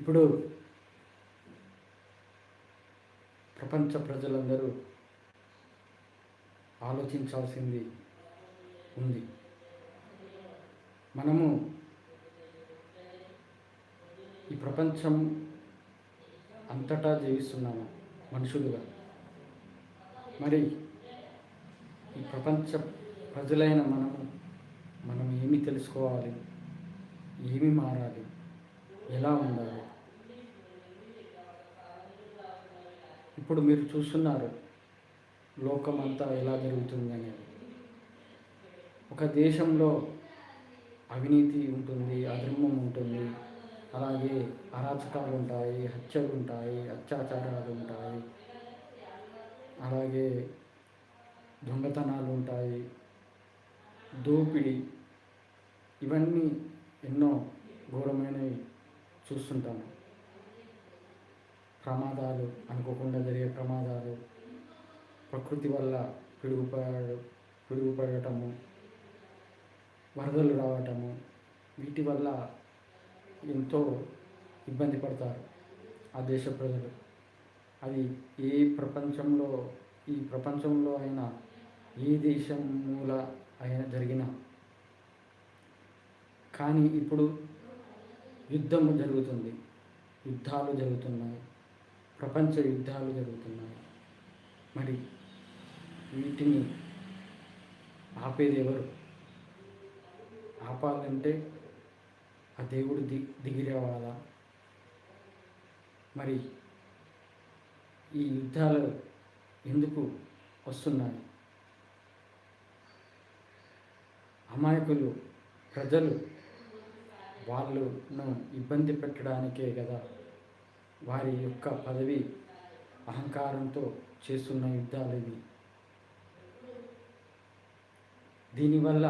ఇప్పుడు ప్రపంచ ప్రజలందరూ ఆలోచించాల్సింది ఉంది. మనము ఈ ప్రపంచం అంతటా జీవిస్తున్నాము మనుషులుగా. మరి ఈ ప్రపంచ ప్రజలైన మనం ఏమి తెలుసుకోవాలి, ఏమి మారాలి, ఎలా ఉండాలి? ఇప్పుడు మీరు చూస్తున్నారు లోకమంతా ఎలా జరుగుతుంది అనేది. ఒక దేశంలో అవినీతి ఉంటుంది, అధర్మం ఉంటుంది, అలాగే అరాచకాలు ఉంటాయి, హత్యలు ఉంటాయి, అత్యాచారాలు ఉంటాయి, అలాగే దొంగతనాలు ఉంటాయి, దోపిడీ, ఇవన్నీ ఎన్నో ఘోరమైనవి చూస్తుంటాము. ప్రమాదాలు, అనుకోకుండా జరిగే ప్రమాదాలు, ప్రకృతి వల్ల పిడుగుపడటము, వరదలు రావటము, వీటి వల్ల ఎంతో ఇబ్బంది పడతారు ఆ దేశ ప్రజలు. అది ఈ ప్రపంచంలో అయినా, ఏ దేశం మూల అయినా జరిగినా. కానీ ఇప్పుడు యుద్ధము జరుగుతుంది, యుద్ధాలు జరుగుతున్నాయి, ప్రపంచ యుద్ధాలు జరుగుతున్నాయి. మరి వీటిని ఆపేది ఎవరు? ఆపాలంటే ఆ దేవుడు దిగి రావాలా? మరి ఈ యుద్ధాలు ఎందుకు వస్తున్నాయి? అమాయకులు ప్రజలు వాళ్ళను ఇబ్బంది పెట్టడానికే కదా, వారి యొక్క పదవి అహంకారంతో చేస్తున్న యుద్ధాలు ఇవి. దీనివల్ల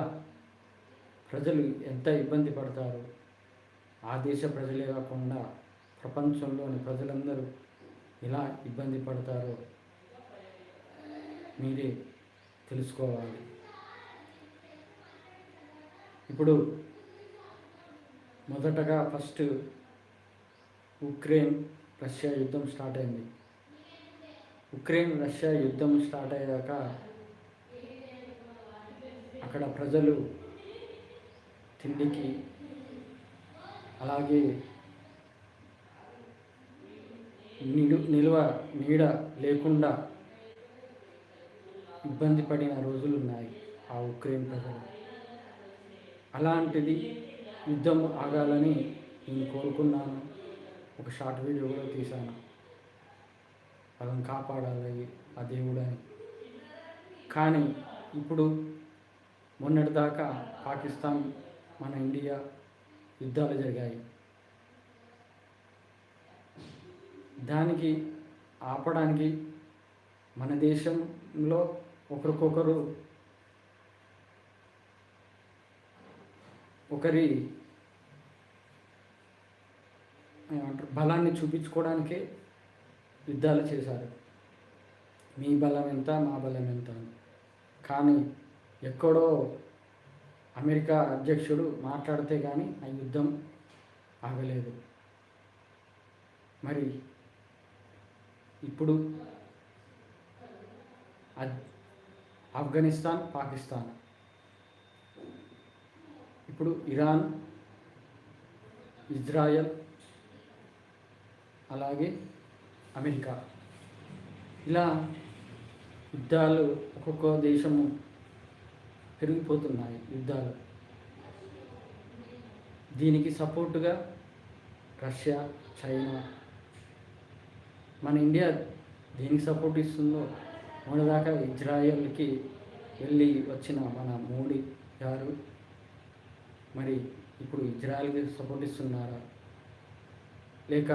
ప్రజలు ఎంత ఇబ్బంది పడతారో, ఆ దేశ ప్రజలే కాకుండా ప్రపంచంలోని ప్రజలందరూ ఎలా ఇబ్బంది పడతారో మీరే తెలుసుకోవాలి. ఇప్పుడు మొదటగా ఫస్ట్ ఉక్రెయిన్ రష్యా యుద్ధం స్టార్ట్ అయింది. ఉక్రెయిన్ రష్యా యుద్ధం స్టార్ట్ అయ్యాక అక్కడ ప్రజలు తిండికి, అలాగే నీడ లేకుండా ఇబ్బంది పడిన రోజులు ఉన్నాయి ఆ ఉక్రెయిన్ ప్రజలు. అలాంటిది యుద్ధం ఆగాలని నేను కోరుకున్నాను. ఒక షార్ట్ వీడియో కూడా తీశాను, వాళ్ళని కాపాడాలి ఆ దేవుడని. కానీ ఇప్పుడు మొన్నటిదాకా పాకిస్తాన్, మన ఇండియా యుద్ధాలు జరిగాయి. దానికి ఆపడానికి మన దేశంలో ఒకరికొకరు ఒకరి బలాన్ని చూపించుకోవడానికే యుద్ధాలు చేశారు. మీ బలం ఎంత, మా బలం ఎంత అని. కానీ ఎక్కడో అమెరికా అధ్యక్షుడు మాట్లాడితే కానీ ఆ యుద్ధం ఆగలేదు. మరి ఇప్పుడు ఆఫ్ఘనిస్తాన్, పాకిస్తాన్, ఇప్పుడు ఇరాన్, ఇజ్రాయెల్, అలాగే అమెరికా, ఇలా యుద్ధాలు ఒక్కొక్క దేశము పెరిగిపోతున్నాయి యుద్ధాలు. దీనికి సపోర్టుగా రష్యా, చైనా. మన ఇండియా దేనికి సపోర్ట్ ఇస్తుందో? మొన్నదాకా ఇజ్రాయెల్కి వెళ్ళి వచ్చిన మన మోడీ గారు మరి ఇప్పుడు ఇజ్రాయెల్కి సపోర్ట్ ఇస్తున్నారా, లేక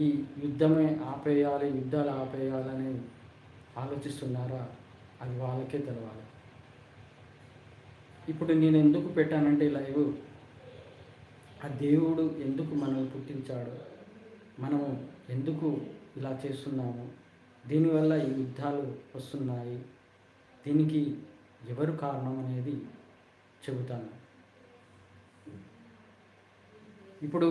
ఈ యుద్ధాలు ఆపేయాలని ఆలోచిస్తున్నారా? అది వాళ్ళకే తెలవాలి. ఇప్పుడు నేను ఎందుకు పెట్టానంటే లైవ్, ఆ దేవుడు ఎందుకు మనల్ని పుట్టించాడు, మనము ఎందుకు ఇలా చేస్తున్నాము, దీనివల్ల ఈ యుద్ధాలు వస్తున్నాయి, దీనికి ఎవరు కారణం అనేది చెబుతాను. ఇప్పుడు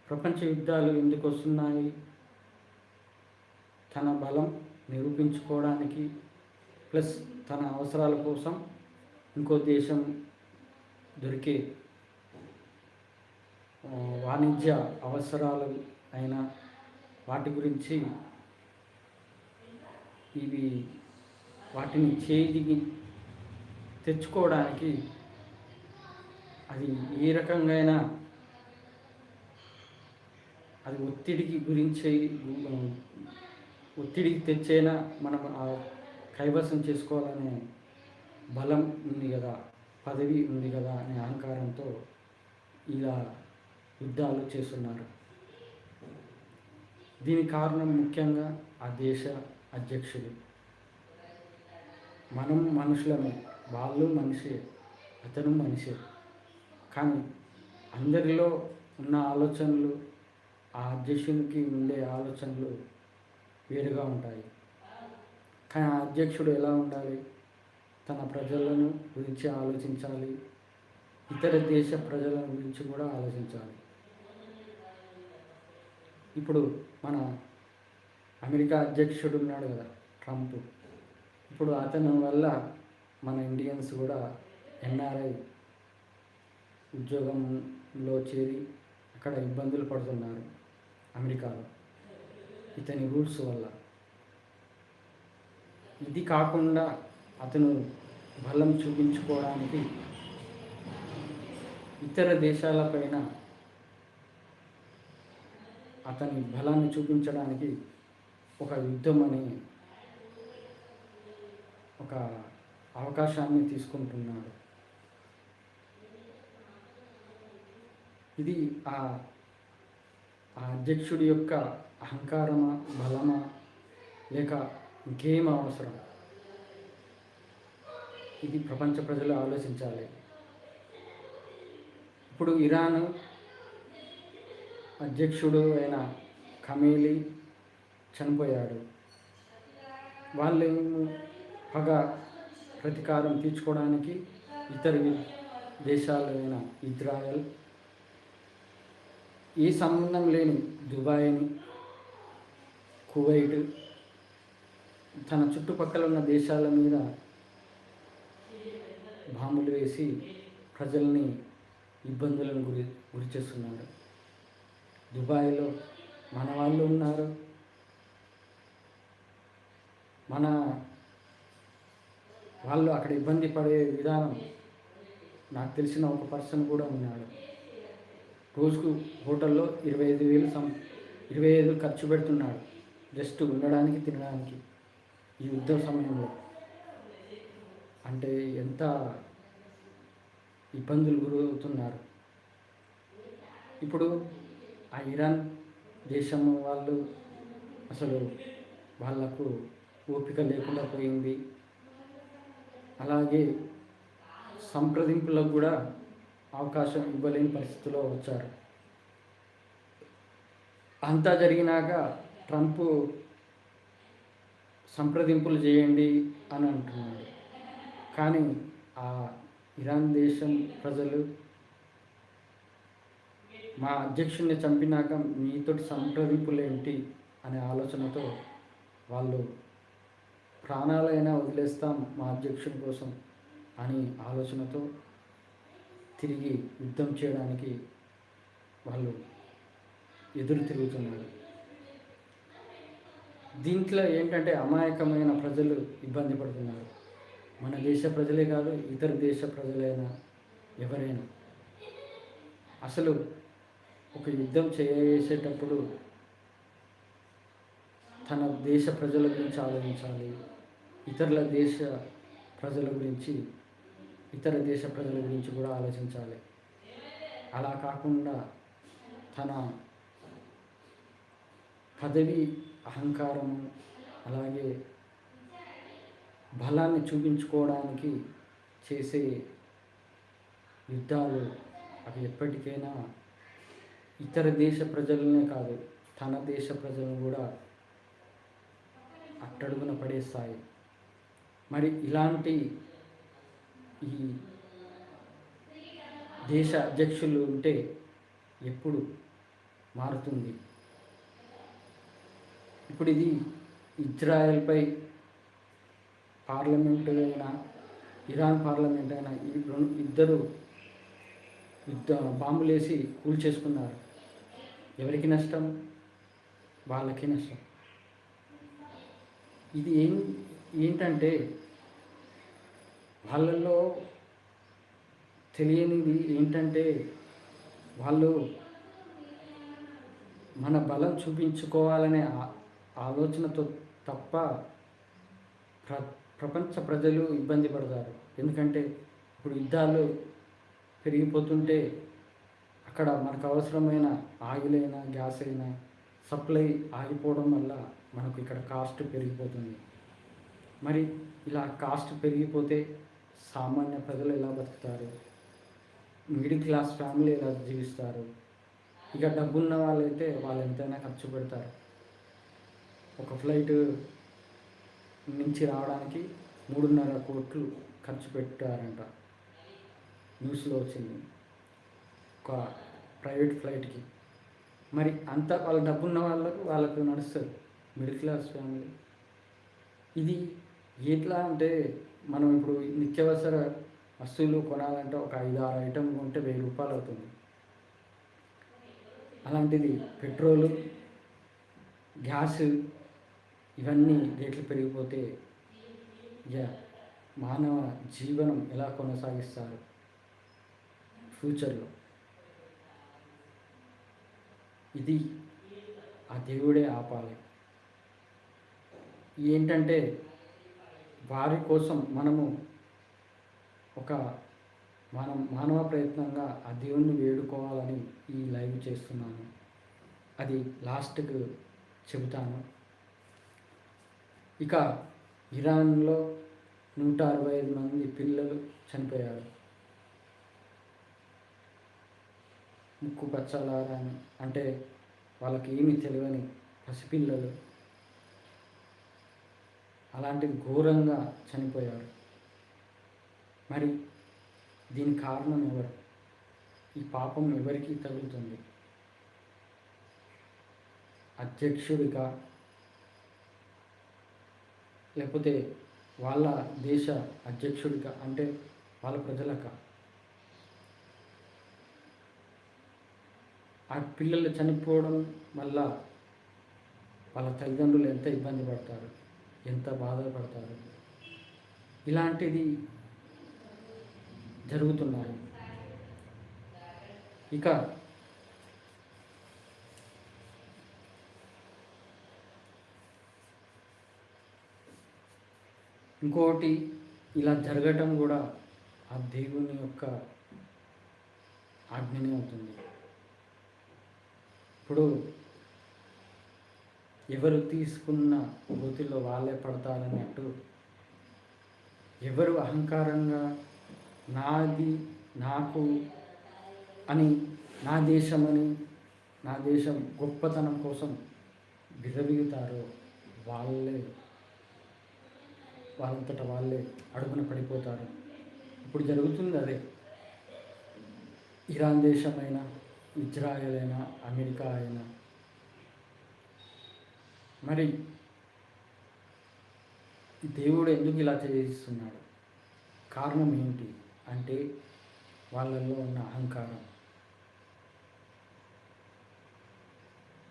ప్రపంచ యుద్ధాలు ఎందుకు వస్తున్నాయి? తన బలం నిరూపించుకోవడానికి, ప్లస్ తన అవసరాల కోసం ఇంకో దేశం దొరికే వాణిజ్య అవసరాలు అయినా వాటి గురించి వాటిని చేతికి తెచ్చుకోవడానికి అది ఏ రకంగా అది ఒత్తిడికి తెచ్చైనా మనం కైవసం చేసుకోవాలనే బలం ఉంది కదా, పదవి ఉంది కదా అనే అహంకారంతో ఇలా యుద్ధాలు చేస్తున్నారు. దీనికి కారణం ముఖ్యంగా ఆ దేశ అధ్యక్షుడు. మనం మనుషులమే, వాళ్ళు మనిషే, అతను మనిషే. కానీ అందరిలో ఉన్న ఆలోచనలు, ఆ అధ్యక్షునికి ఉండే ఆలోచనలు వేరుగా ఉంటాయి. కానీ ఆ అధ్యక్షుడు ఎలా ఉండాలి? తన ప్రజలను గురించి ఆలోచించాలి, ఇతర దేశ ప్రజల గురించి కూడా ఆలోచించాలి. ఇప్పుడు మన అమెరికా అధ్యక్షుడు ఉన్నాడు కదా, ట్రంప్. ఇప్పుడు అతని వల్ల మన ఇండియన్స్ కూడా ఎన్ఆర్ఐ ఉద్యోగంలో చేరి అక్కడ ఇబ్బందులు పడుతున్నారు అమెరికాలో, ఇతని రూల్స్ వల్ల. ఇది కాకుండా అతను బలం చూపించుకోవడానికి ఇతర దేశాలపైన అతని బలాన్ని చూపించడానికి ఒక యుద్ధం అనే ఒక అవకాశాన్ని తీసుకుంటున్నాడు. ఇది ఆ అధ్యక్షుడి యొక్క అహంకారమా, బలమా, లేక ఇంకేం అవసరం? ఇది ప్రపంచ ప్రజలు ఆలోచించాలి. ఇప్పుడు ఇరాన్ అధ్యక్షుడు అయిన ఖమేనీ చనిపోయాడు. వాళ్ళు ప్రతీకారం తీర్చుకోవడానికి ఇతర దేశాలైన ఇజ్రాయెల్, ఏ సంబంధం లేని దుబాయ్ని, కువైట్, తన చుట్టుపక్కల ఉన్న దేశాల మీద బాంబులు వేసి ప్రజల్ని ఇబ్బందులను గురి చేస్తున్నాడు. దుబాయ్లో మన వాళ్ళు ఉన్నారు, మన వాళ్ళు అక్కడ ఇబ్బంది పడే విధానం నాకు తెలిసిన ఒక పర్సన్ కూడా ఉన్నాడు. రోజుకు హోటల్లో 25,000 ఖర్చు పెడుతున్నాడు జస్ట్ ఉండడానికి, తినడానికి ఈ యుద్ధ సమయంలో. అంటే ఎంత ఇబ్బందులు గురవుతున్నారు. ఇప్పుడు ఆ ఇరాన్ దేశం వాళ్ళు అసలు వాళ్ళకు ఓపిక లేకుండా పోయింది. అలాగే సంప్రదింపులకు కూడా అవకాశం ఇవ్వలేని పరిస్థితిలో వచ్చారు. అంతా జరిగినాక ట్రంప్ సంప్రదింపులు చేయండి అని అంటున్నాడు. కానీ ఆ ఇరాన్ దేశం ప్రజలు మా అధ్యక్షుడిని చంపినాక మీతోటి సంప్రదింపులు ఏంటి అనే ఆలోచనతో వాళ్ళు ప్రాణాలైనా వదిలేస్తాం మా అధ్యక్షుడి కోసం అని ఆలోచనతో తిరిగి యుద్ధం చేయడానికి వాళ్ళు ఎదురు తిరుగుతున్నారు. దీంట్లో ఏంటంటే అమాయకమైన ప్రజలు ఇబ్బంది పడుతున్నారు. మన దేశ ప్రజలే కాదు, ఇతర దేశ ప్రజలైనా ఎవరైనా. అసలు ఒక యుద్ధం చేసేటప్పుడు తన దేశ ప్రజల గురించి ఆలోచించాలి, ఇతర దేశ ప్రజల గురించి కూడా ఆలోచించాలి. అలా కాకుండా తన పదవి, అహంకారము, అలాగే బలాన్ని చూపించుకోవడానికి చేసే యుద్ధాలు అవి ఎప్పటికైనా ఇతర దేశ ప్రజలనే కాదు, తన దేశ ప్రజలను కూడా అట్టడుగున పడేస్తాయి. మరి ఇలాంటి ఈ దేశ అధ్యక్షులు ఉంటే ఎప్పుడు మారుతుంది. ఇప్పుడు ఇది ఇజ్రాయెల్పై పార్లమెంటు అయినా, ఇరాన్ పార్లమెంట్ అయినా ఇద్దరు బాంబులేసి కూల్చేసుకున్నారు. ఎవరికి నష్టం? వాళ్ళకి నష్టం. ఇది ఏంటంటే వాళ్ళల్లో తెలియనిది ఏంటంటే, వాళ్ళు మన బలం చూపించుకోవాలనే ఆలోచనతో తప్ప ప్రపంచ ప్రజలు ఇబ్బంది పడతారు. ఎందుకంటే ఇప్పుడు యుద్ధాలు పెరిగిపోతుంటే అక్కడ మనకు అవసరమైన ఆయిల్ అయినా, గ్యాస్ అయినా సప్లై ఆగిపోవడం వల్ల మనకు ఇక్కడ కాస్ట్ పెరిగిపోతుంది. మరి ఇలా కాస్ట్ పెరిగిపోతే సామాన్య ప్రజలు ఎలా బతుకుతారు? మిడిల్ క్లాస్ ఫ్యామిలీ ఎలా జీవిస్తారు? ఇక డబ్బున్న వాళ్ళైతే వాళ్ళు ఎంతైనా ఖర్చు పెడతారు. ఒక ఫ్లైట్ నుంచి రావడానికి 3.5 కోట్లు ఖర్చు పెట్టారంట, న్యూస్లో వచ్చింది, ఒక ప్రైవేట్ ఫ్లైట్కి. మరి అంత వాళ్ళ డబ్బున్న వాళ్ళకు నడుస్తుంది. మిడిల్ క్లాస్ ఫ్యామిలీ ఇది ఎట్లా అంటే, మనం ఇప్పుడు నిత్యావసర వస్తువులు కొనాలంటే ఒక 5-6 ఐటమ్ కొంటే 1000 రూపాయలు అవుతుంది. అలాంటిది పెట్రోలు, గ్యాస్ ఇవన్నీ రేట్లు పెరిగిపోతే ఇక మానవ జీవనం ఎలా కొనసాగిస్తారు ఫ్యూచర్లో? ఇది ఆ దేవుడే ఆపాలి. ఏంటంటే వారి కోసం మనము మానవ ప్రయత్నంగా ఆ దేవుణ్ణి వేడుకోవాలని ఈ లైవ్ చేస్తున్నాను. అది లాస్ట్కు చెబుతాను. ఇక ఇరాన్లో 165 మంది పిల్లలు చనిపోయారు. ముక్కు పచ్చలారా అంటే వాళ్ళకి ఏమీ తెలియని పసిపిల్లలు అలాంటిది ఘోరంగా చనిపోయారు. మరి దీనికి కారణం ఎవరు? ఈ పాపం ఎవరికి తగులుతుంది? అధ్యక్షుడిగా, లేకపోతే వాళ్ళ దేశ అధ్యక్షుడిగా, అంటే వాళ్ళ ప్రజలకా? ఆ పిల్లలు చనిపోవడం వల్ల వాళ్ళ తల్లిదండ్రులు ఎంత ఇబ్బంది పడతారు, ఎంత బాధపడతారు. ఇలాంటిది జరుగుతున్నాయి. ఇక ఇంకోటి, ఇలా జరగటం కూడా ఆ దేవుని యొక్క ఆజ్ఞనే అవుతుంది. ఇప్పుడు ఎవరు తీసుకున్న గోతిలో వాళ్ళే పడతారన్నట్టు, ఎవరు అహంకారంగా నాది, నాకు అని, నా దేశమని, నా దేశం గొప్పతనం కోసం విర్రవీగుతారో వాళ్ళంతటా వాళ్ళే అడుగున పడిపోతారు. ఇప్పుడు జరుగుతుంది అదే. ఇరాన్ దేశమైనా, ఇజ్రాయెల్ అయినా, అమెరికా అయినా. మరి దేవుడు ఎందుకు ఇలా చేయిస్తున్నాడు? కారణం ఏంటి అంటే వాళ్ళల్లో ఉన్న అహంకారం.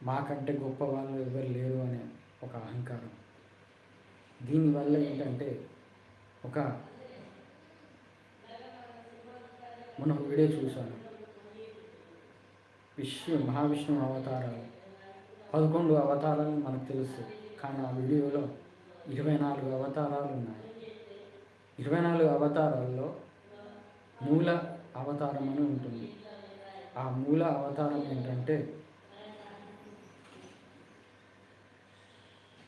మాకంటే గొప్ప వాళ్ళు ఎవరు లేరు అనే ఒక అహంకారం. దీనివల్ల ఏంటంటే మనం వీడియో చూశాను, మహావిష్ణువు అవతారాలు 11 అవతారాలు మనకు తెలుసు. కానీ ఆ వీడియోలో 24 అవతారాలు ఉన్నాయి. 24 అవతారాల్లో మూల అవతారం అని ఉంటుంది. ఆ మూల అవతారం ఏంటంటే,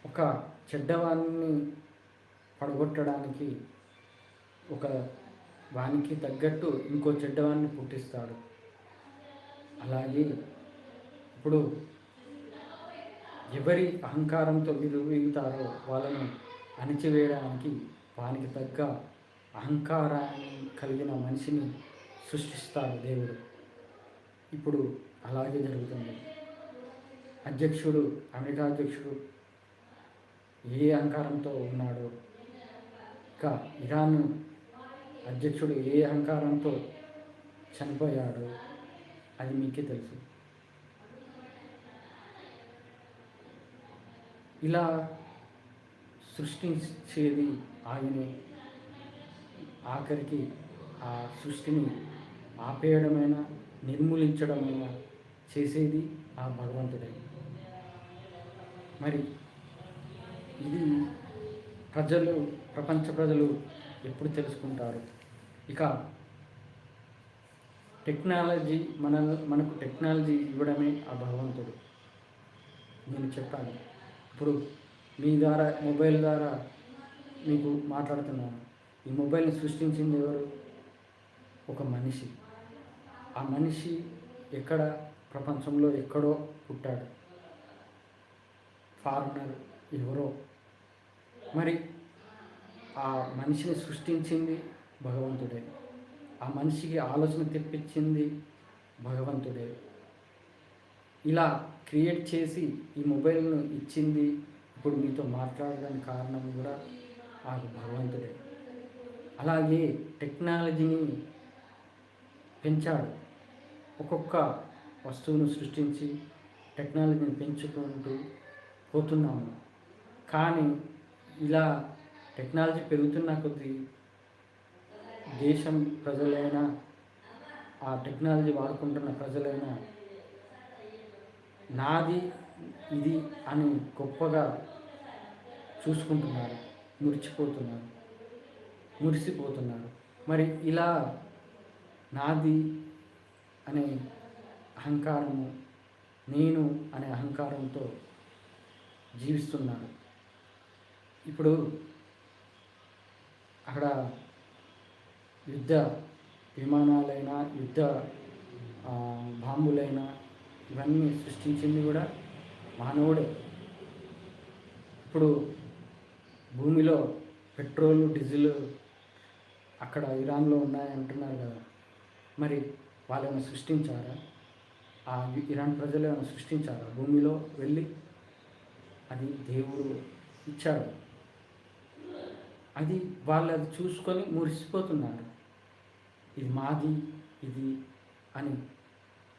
ఒక చెడ్డవాన్ని పడగొట్టడానికి ఒక వానికి తగ్గట్టు ఇంకో చెడ్డవాన్ని పుట్టిస్తాడు. అలాగే ఇప్పుడు ఎవరి అహంకారంతో విరుగుతారో వాళ్ళను అణిచివేయడానికి వానికి తగ్గ అహంకారాన్ని కలిగిన మనిషిని సృష్టిస్తాడు దేవుడు. ఇప్పుడు అలాగే జరుగుతుంది. అధ్యక్షుడు, అమెరికా అధ్యక్షుడు ఏ అహంకారంతో ఉన్నాడో, ఇంకా ఇరాన్ అధ్యక్షుడు ఏ అహంకారంతో చనిపోయాడో అది మీకే తెలుసు. ఇలా సృష్టించేది ఆయనే. ఆఖరికి ఆ సృష్టిని ఆపేయడమైనా నిర్మూలించడమైనా చేసేది ఆ భగవంతుడే. మరి ఇది ప్రపంచ ప్రజలు ఎప్పుడు తెలుసుకుంటారు? ఇక టెక్నాలజీ మనకు టెక్నాలజీ ఇవ్వడమే ఆ భగవంతుడు. నేను చెప్పాను, ఇప్పుడు మీ ద్వారా మొబైల్ ద్వారా మీకు మాట్లాడుతున్నాను. ఈ మొబైల్ని సృష్టించింది ఎవరు? ఒక మనిషి. ఆ మనిషి ఎక్కడ? ప్రపంచంలో ఎక్కడో పుట్టాడు, ఫారినర్ ఎవరో. మరి ఆ మనిషిని సృష్టించింది భగవంతుడే. ఆ మనిషికి ఆలోచన తెప్పించింది భగవంతుడే. ఇలా క్రియేట్ చేసి ఈ మొబైల్ను ఇచ్చింది, ఇప్పుడు మీతో మాట్లాడడానికి కారణం కూడా ఆ భగవంతుడే. అలాగే టెక్నాలజీని పెంచాడు. ఒక్కొక్క వస్తువును సృష్టించి టెక్నాలజీని పెంచుకుంటూ పోతున్నాము. కానీ ఇలా టెక్నాలజీ పెరుగుతున్న కొద్దీ దేశం ప్రజలైనా, ఆ టెక్నాలజీ వాడుకుంటున్న ప్రజలైనా నాది ఇది అని గొప్పగా చూసుకుంటున్నారు, మురిసిపోతున్నారు. మరి ఇలా నాది అనే అహంకారము, నేను అనే అహంకారంతో జీవిస్తున్నారు. ఇప్పుడు అక్కడ యుద్ధ విమానాలైనా, యుద్ధ బాంబులైనా ఇవన్నీ సృష్టించింది కూడా మానవుడే. ఇప్పుడు భూమిలో పెట్రోల్, డీజిల్ అక్కడ ఇరాన్లో ఉన్నాయంటున్నారు కదా, మరి వాళ్ళు ఏమైనా సృష్టించారా? ఆ ఇరాన్ ప్రజలు ఏమైనా సృష్టించారా భూమిలో వెళ్ళి? అది దేవుడు ఇచ్చాడు. అది వాళ్ళు అది చూసుకొని మురిసిపోతున్నారు, ఇది మాది ఇది అని.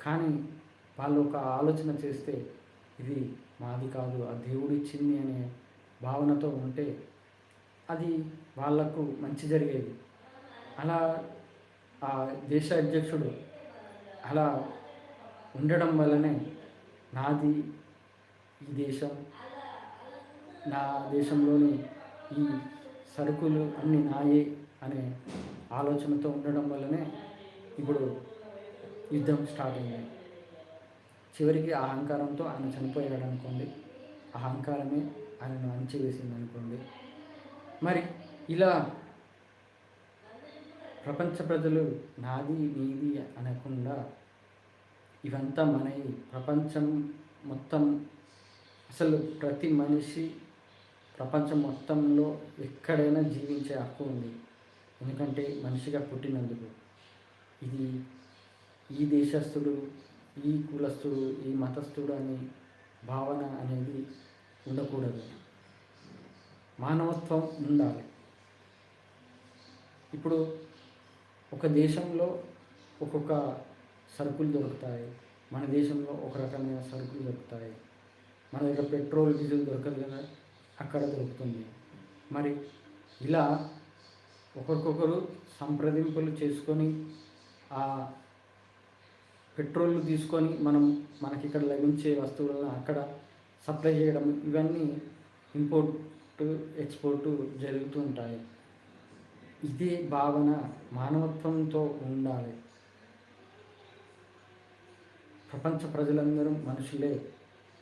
కానీ వాళ్ళు ఒక ఆలోచన చేస్తే ఇది మాది కాదు, ఆ దేవుడు ఇచ్చింది అనే భావనతో ఉంటే అది వాళ్లకు మంచి జరిగేది. అలా ఆ దేశ అధ్యక్షుడు అలా ఉండడం వల్లనే నాది ఈ దేశం, నా దేశంలోని ఈ సరుకులు అన్నీ నాయే అనే ఆలోచనతో ఉండడం వల్లనే ఇప్పుడు యుద్ధం స్టార్ట్ అయింది. చివరికి ఆ అహంకారంతో ఆయన చనిపోయాడు అనుకోండి, అహంకారమే ఆయనను అణిచివేసింది అనుకోండి. మరి ఇలా ప్రపంచ ప్రజలు నాది నీది అనకుండా ఇవంతా మనవి, ప్రపంచం మొత్తం, అసలు ప్రతి మనిషి ప్రపంచం మొత్తంలో ఎక్కడైనా జీవించే హక్కు ఉంది. ఎందుకంటే మనిషిగా పుట్టినందుకు. ఇది ఈ దేశస్థుడు, ఈ కులస్థుడు, ఈ మతస్థుడు అనే భావన అనేది ఉండకూడదు. మానవత్వం ఉండాలి. ఇప్పుడు ఒక దేశంలో ఒక్కొక్క సరుకులు దొరుకుతాయి, మన దేశంలో ఒక రకమైన సరుకులు దొరుకుతాయి. మన దగ్గర పెట్రోల్, డీజిల్ దొరకదు కదా, అక్కడ దొరుకుతుంది. మరి ఇలా ఒకరికొకరు సంప్రదింపులు చేసుకొని ఆ పెట్రోల్ తీసుకొని మనకి ఇక్కడ లభించే వస్తువులను అక్కడ సప్లై చేయడం, ఇవన్నీ ఇంపోర్ట్ ఎక్స్పోర్టు జరుగుతూ ఉంటాయి. ఇదే భావన మానవత్వంతో ఉండాలి. ప్రపంచ ప్రజలందరూ మనుషులే.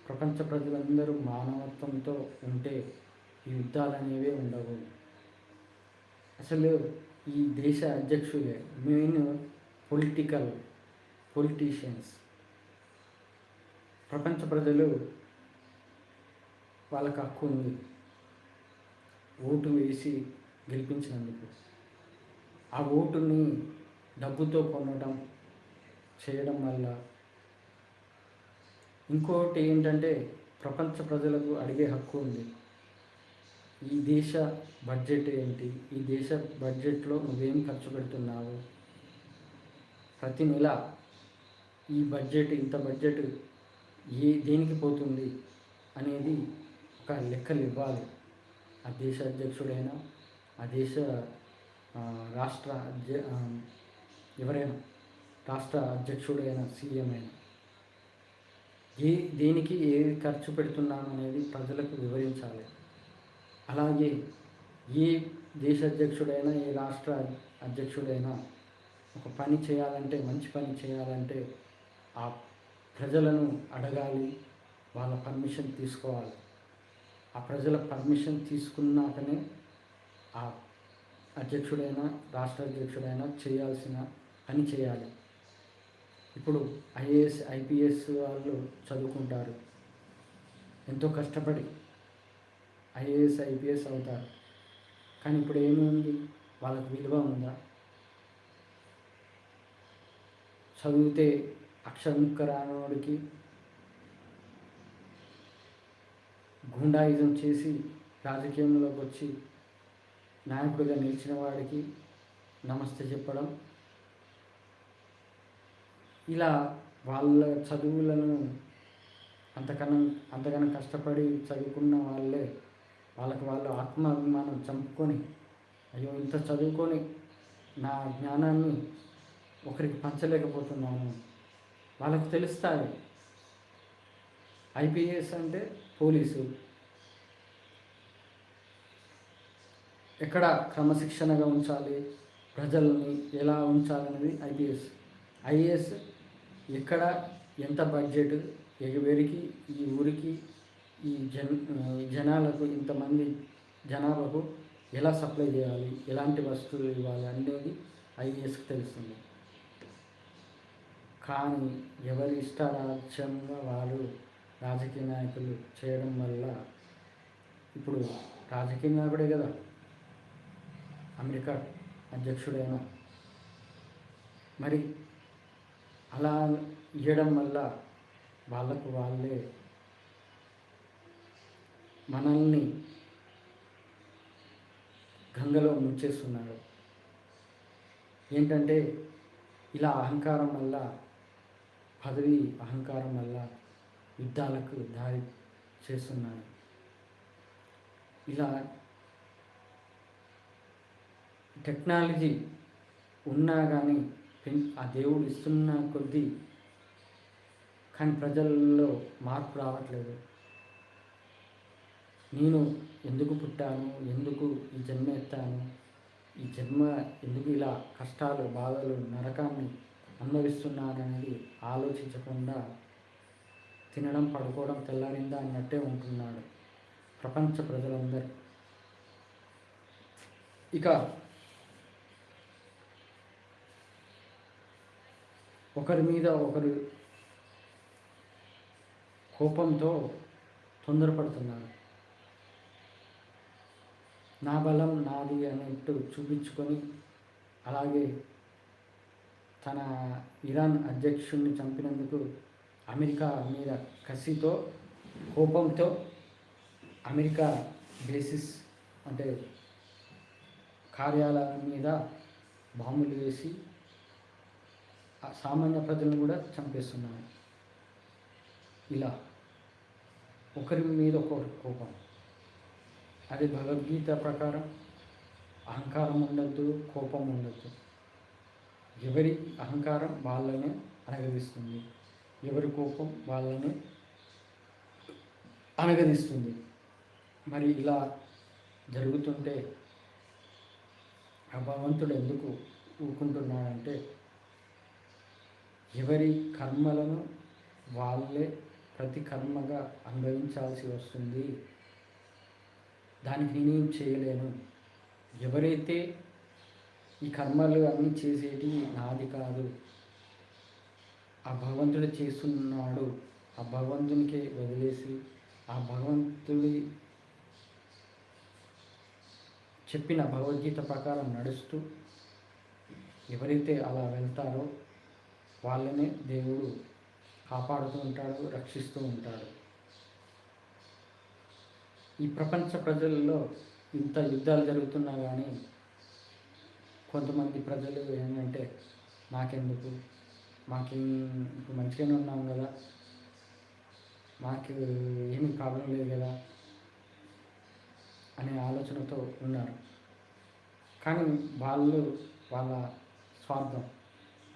ప్రపంచ ప్రజలందరూ మానవత్వంతో ఉంటే ఈ యుద్ధాలు అనేవే ఉండవు. అసలు ఈ దేశ అధ్యక్షులే మెయిన్ పొలిటీషియన్స్. ప్రపంచ ప్రజలు వాళ్ళకి హక్కు ఉంది ఓటు వేసి గెలిపించినందుకు. ఆ ఓటుని డబ్బుతో కొనడం చేయడం వల్ల ఇంకోటి ఏంటంటే ప్రపంచ ప్రజలకు అడిగే హక్కు ఉంది. ఈ దేశ బడ్జెట్ ఏంటి? ఈ దేశ బడ్జెట్లో నువ్వేం ఖర్చు పెడుతున్నావు? ప్రతి నెల ఈ బడ్జెట్, ఇంత బడ్జెట్ దేనికి పోతుంది అనేది ఒక లెక్కలు ఇవ్వాలి. ఆ దేశ అధ్యక్షుడైనా, ఆ దేశ రాష్ట్ర ఎవరైనా, రాష్ట్ర అధ్యక్షుడైన, సీఎం అయినా దేనికి ఏది ఖర్చు పెడుతున్నాము అనేది ప్రజలకు వివరించాలి. అలాగే ఏ దేశ అధ్యక్షుడైనా, ఏ రాష్ట్ర అధ్యక్షుడైనా ఒక పని చేయాలంటే, మంచి పని చేయాలంటే ఆ ప్రజలను అడగాలి, వాళ్ళ పర్మిషన్ తీసుకోవాలి. ఆ ప్రజల పర్మిషన్ తీసుకున్నాకనే ఆ అధ్యక్షుడైనా, రాష్ట్ర అధ్యక్షుడైనా చేయాల్సిన పని చేయాలి. ఇప్పుడు ఐఏఎస్, ఐపీఎస్ వాళ్ళు చదువుకుంటారు, ఎంతో కష్టపడి ఐఏఎస్, ఐపీఎస్ అవుతారు. కానీ ఇప్పుడు ఏమైంది? వాళ్ళకు విలువ ఉందా? చదివితే అక్షరముక్క రానివాడికి, గుండాయిజం చేసి రాజకీయంలోకి వచ్చి నాయకుడిగా నిలిచిన వాడికి నమస్తే చెప్పడం, ఇలా వాళ్ళ చదువులను అంతకన్నా కష్టపడి చదువుకున్న వాళ్ళకు ఆత్మాభిమానం చంపుకొని, అయ్యో ఇంత చదువుకొని నా జ్ఞానాన్ని ఒకరికి పంచలేకపోతున్నాను, వాళ్ళకు తెలుస్తుంది. ఐపీఎస్ అంటే పోలీసు, ఎక్కడ క్రమశిక్షణగా ఉంచాలి, ప్రజల్ని ఎలా ఉంచాలనేది ఐపీఎస్. ఐఏఎస్ ఎక్కడ ఎంత బడ్జెట్, ఎవరికి, ఈ ఊరికి, ఈ జనాలకు, ఇంతమంది జనాభాకు ఎలా సప్లై చేయాలి, ఎలాంటి వస్తువులు ఇవ్వాలి అనేది ఐఏఎస్కి తెలుస్తుంది. కానీ ఎవరి ఇష్టారాజ్యంగా వాళ్ళు రాజకీయ నాయకులు చేయడం వల్ల, ఇప్పుడు రాజకీయ నాయకుడే కదా అమెరికా అధ్యక్షుడైన, మరి అలా ఇవ్వడం వల్ల వాళ్ళే మనల్ని గంగలో ముంచేస్తున్నారు. ఏంటంటే ఇలా అహంకారం వల్ల, పదవి అహంకారం వల్ల యుద్ధాలకు దారి చేస్తున్నారు. ఇలా టెక్నాలజీ ఉన్నా కానీ, ఆ దేవుడు ఇస్తున్న కొద్దీ కానీ ప్రజల్లో మార్పు రావట్లేదు. నేను ఎందుకు పుట్టాను, ఎందుకు ఈ జన్మ ఎత్తాను, ఈ జన్మ ఎందుకు ఇలా కష్టాలు, బాధలు, నరకాన్ని అనుభవిస్తున్నాననేది ఆలోచించకుండా తినడం, పడుకోవడం, తెల్లారిందా అన్నట్టే ఉంటున్నాడు ప్రపంచ ప్రజలందరూ. ఇక ఒకరి మీద ఒకరు కోపంతో తొందరపడుతున్నారు. నా బలం నాది అన్నట్టు చూపించుకొని, అలాగే తన ఇరాన్ అధ్యక్షుడిని చంపినందుకు అమెరికా మీద కసితో, కోపంతో అమెరికా బేసిస్ అంటే కార్యాలయం మీద బాంబులు వేసి సామాన్య ప్రజలను కూడా చంపేస్తున్నారు. ఇలా ఒకరి మీద ఒకరి కోపం. అది భగవద్గీత ప్రకారం అహంకారం ఉండద్దు, కోపం ఉండద్దు. ఎవరి అహంకారం వాళ్ళనే అనగదిస్తుంది, ఎవరి కోపం వాళ్ళని అనగదిస్తుంది. మరి ఇలా జరుగుతుంటే ఆ భగవంతుడు ఎందుకు ఊరుకుంటున్నాడంటే, ఎవరి కర్మలను వాళ్ళే ప్రతి కర్మగా అనుభవించాల్సి వస్తుంది. దానికి నేనేం చేయలేను. ఎవరైతే ఈ కర్మలు అన్నీ చేసేటి నాది కాదు, ఆ భగవంతుడు చేస్తున్నాడు, ఆ భగవంతునికే వదిలేసి, ఆ భగవంతుడి చెప్పిన భగవద్గీత ప్రకారం నడుస్తూ ఎవరైతే అలా వెళ్తారో వాళ్ళనే దేవుడు కాపాడుతూ ఉంటాడు, రక్షిస్తూ ఉంటాడు. ఈ ప్రపంచ ప్రజల్లో ఇంత యుద్ధాలు జరుగుతున్నా కానీ కొంతమంది ప్రజలు ఏంటంటే మాకెందుకు, మాకేం ఇప్పుడు మంచిగానే ఉన్నాం కదా, మాకు ఏమీ ప్రాబ్లం లేదు కదా అనే ఆలోచనతో ఉన్నారు. కానీ వాళ్ళు వాళ్ళ స్వార్థం,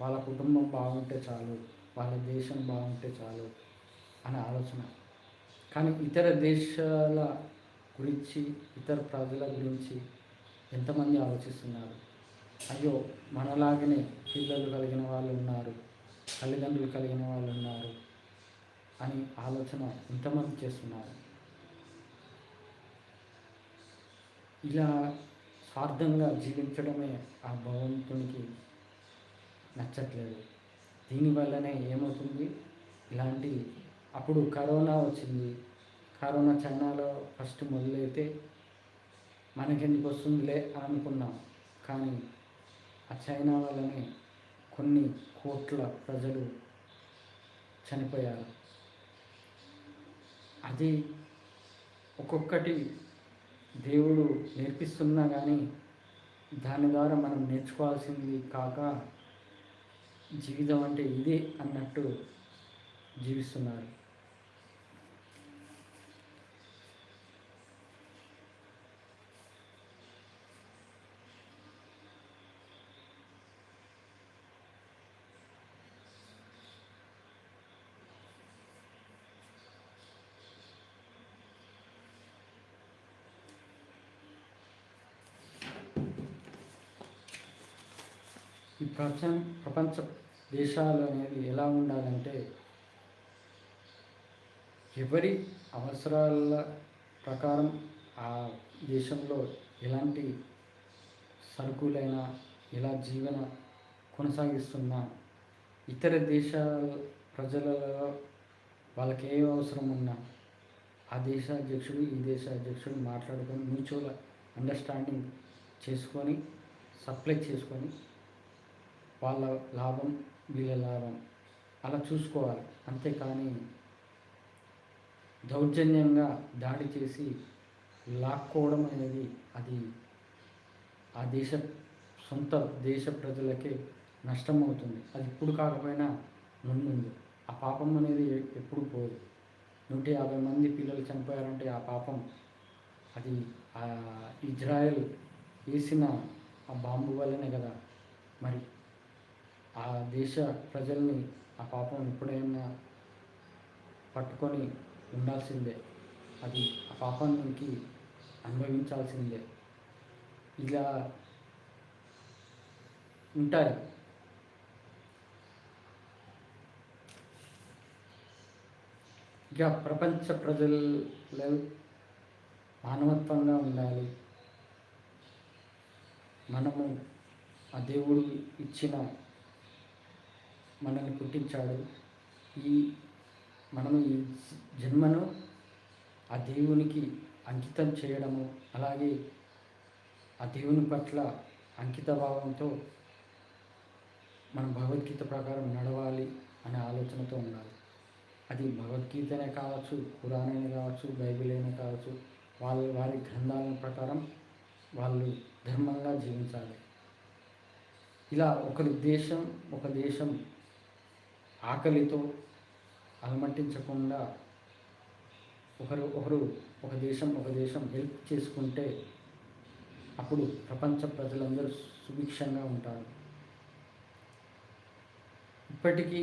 వాళ్ళ కుటుంబం బాగుంటే చాలు, వాళ్ళ దేశం బాగుంటే చాలు అనే ఆలోచన. కానీ ఇతర దేశాల గురించి, ఇతర ప్రజల గురించి ఎంతమంది ఆలోచిస్తున్నారు? అయ్యో మనలాగనే పిల్లలు కలిగిన వాళ్ళు ఉన్నారు, తల్లిదండ్రులు కలిగిన వాళ్ళు ఉన్నారు అని ఆలోచన ఎంతమంది చేస్తున్నారు? ఇలా స్వార్థంగా జీవించడమే ఆ భగవంతునికి నచ్చట్లేదు. దీనివల్లనే ఏమవుతుంది, ఇలాంటి అప్పుడు కరోనా వచ్చింది. కరోనా చైనాలో ఫస్ట్ మొదలైతే మనకెందుకు వస్తుందిలే అని అనుకున్నాం. కానీ ఆ చైనా వల్లనే కొన్ని కోట్ల ప్రజలు చనిపోయారు. అది ఒక్కొక్కటి దేవుడు నేర్పిస్తున్నా కానీ దాని ద్వారా మనం నేర్చుకోవాల్సింది కాక జీవితం అంటే ఇదే అన్నట్టు జీవిస్తున్నారు. ఈ ప్రపంచ దేశాలు అనేది ఎలా ఉండాలంటే ఎవరి అవసరాల ప్రకారం ఆ దేశంలో ఎలాంటి సరుకులైనా ఎలా జీవన కొనసాగిస్తున్నా ఇతర దేశాల ప్రజలలో వాళ్ళకి ఏ అవసరం ఉన్నా ఆ దేశ అధ్యక్షుడు ఈ దేశ అధ్యక్షుడు మాట్లాడుకొని మ్యూచువల్ అండర్స్టాండింగ్ చేసుకొని సప్లై చేసుకొని వాళ్ళ లాభం వీళ్ళ లాభం అలా చూసుకోవాలి. అంతేకాని దౌర్జన్యంగా దాడి చేసి లాక్కోవడం అనేది అది ఆ సొంత దేశ ప్రజలకే నష్టం అవుతుంది. అది ఇప్పుడు కాకపోయినా ముందు ఆ పాపం అనేది ఎప్పుడు పోదు. 150 మంది పిల్లలు చనిపోయారంటే ఆ పాపం అది ఇజ్రాయెల్ వేసిన ఆ బాంబు వల్లనే కదా. మరి ఆ దేశ ప్రజల్ని ఆ పాపం ఎప్పుడైనా పట్టుకొని ఉండాల్సిందే, అది ఆ పాపానికి అనుభవించాల్సిందే. ఇలా ఉంటాయి. ఇక ప్రపంచ ప్రజల్లో మానవత్వంగా ఉండాలి. మనము ఆ దేవుడు ఇచ్చిన మనల్ని పుట్టించాడు. మనము ఈ జన్మను ఆ దేవునికి అంకితం చేయడము, అలాగే ఆ దేవుని పట్ల అంకిత భావంతో మనం భగవద్గీత ప్రకారం నడవాలి అనే ఆలోచనతో ఉండాలి. అది భగవద్గీతనే కావచ్చు, ఖురాన్ కావచ్చు, బైబిల్ అయినా కావచ్చు, వారి గ్రంథాల ప్రకారం వాళ్ళు ధర్మంగా జీవించాలి. ఇలా ఒక దేశం ఆకలితో అలమటించకుండా ఒకరు ఒక దేశం హెల్ప్ చేసుకుంటే అప్పుడు ప్రపంచ ప్రజలందరూ సుభిక్షంగా ఉంటారు. ఇప్పటికీ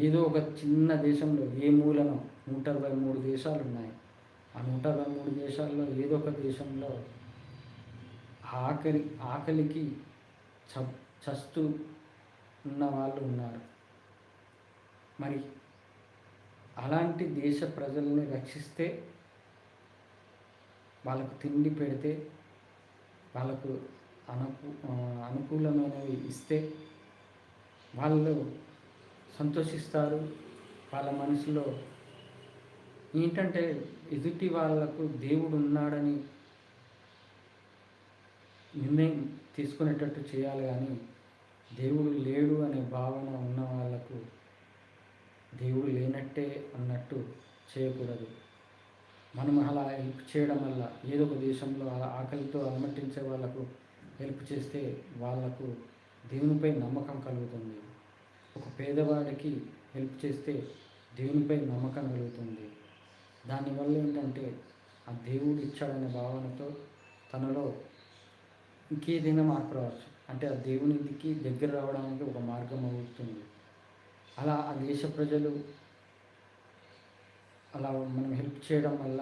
ఏదో ఒక చిన్న దేశంలో ఏ మూలనో 123 దేశాలు ఉన్నాయి. ఆ 123 దేశాల్లో ఏదో ఒక దేశంలో ఆకలికి చస్తూ ఉన్న వాళ్ళు ఉన్నారు. మరి అలాంటి దేశ ప్రజల్ని రక్షిస్తే, వాళ్ళకు తిండి పెడితే, వాళ్ళకు అనుకూలమైనవి ఇస్తే వాళ్ళు సంతోషిస్తారు. వాళ్ళ మనసులో ఏంటంటే ఎదుటి వాళ్ళకు దేవుడు ఉన్నాడని నిర్ణయం తీసుకునేటట్టు చేయాలి. కానీ దేవుడు లేడు అనే భావన ఉన్న వాళ్ళకు దేవుడు లేనట్టే అన్నట్టు చేయకూడదు. మనం అలా హెల్ప్ చేయడం వల్ల ఏదో ఒక దేశంలో అలా ఆకలితో అలమటించే వాళ్ళకు హెల్ప్ చేస్తే వాళ్ళకు దేవునిపై నమ్మకం కలుగుతుంది. ఒక పేదవాడికి హెల్ప్ చేస్తే దేవునిపై నమ్మకం కలుగుతుంది. దానివల్ల ఏంటంటే ఆ దేవుడు ఇచ్చాడనే భావనతో తనలో ఇంకేదైనా మార్పు రావచ్చు. అంటే ఆ దేవునికి దగ్గర రావడానికి ఒక మార్గం అవుతుంది. అలా ఆ దేశ ప్రజలు అలా మనం హెల్ప్ చేయడం వల్ల